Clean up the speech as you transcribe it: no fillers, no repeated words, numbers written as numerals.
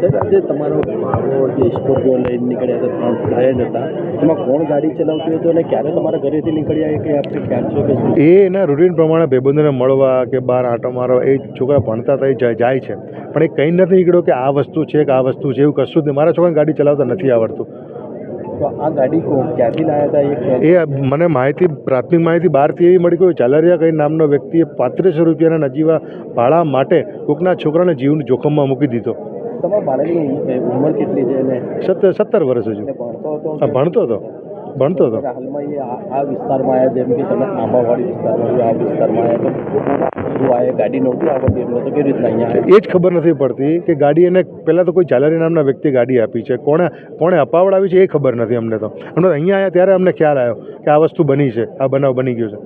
Sir, આજે તમારો ભાવો જે સ્કોર્પિયો લઈને નીકળ્યા હતા, 3 ભાઈ જ હતા, એમાં કોણ ગાડી ચલાવતું હતું અને ક્યારે તમારા ઘરેથી નીકળ્યા એ કંઈ આપણે ખ્યાલ છે કે શું? એ એના રૂટીન પ્રમાણે ભાઈબંધોને મળવા કે બહાર આંટો મારવા એ છોકરા ભણતા હતા એ જાય છે, પણ એ કંઈ નથી નીકળ્યો કે આ વસ્તુ છે કે આ વસ્તુ છે એવું કશું જ નહીં. મારા છોકરાને ગાડી ચલાવતા નથી આવડતું. તો આ ગાડી ક્યાંથી લાવ્યા હતા એ એ મને પ્રાથમિક માહિતી બહારથી એવી મળી કે ચાલરિયા કઈ નામનો વ્યક્તિએ 3500 રૂપિયાના નજીવા ભાડા માટે કોકના છોકરાને જીવનું જોખમમાં મૂકી દીધો. તમારા બાળકની ઉંમર કેટલી છે અને 17 વર્ષ હજુ. ભણતો હતો. હાલમાં એ આ વિસ્તારમાં આવ્યા, જેમ કે તમે આંબાવાડી વિસ્તારમાં આ વિસ્તારમાં આવ્યા તો ગાડી નહોતી આવડતી એમને, તો કેવી રીતના અહીંયા એ જ ખબર નથી પડતી કે ગાડી એને પહેલાં તો કોઈ ચાલરી નામના વ્યક્તિએ ગાડી આપી છે, કોણે અપાવડાવી છે એ ખબર નથી અમને. તો અમને અહીંયા આવ્યા ત્યારે અમને ખ્યાલ આવ્યો કે આ વસ્તુ બની છે, આ બનાવ બની ગયો છે.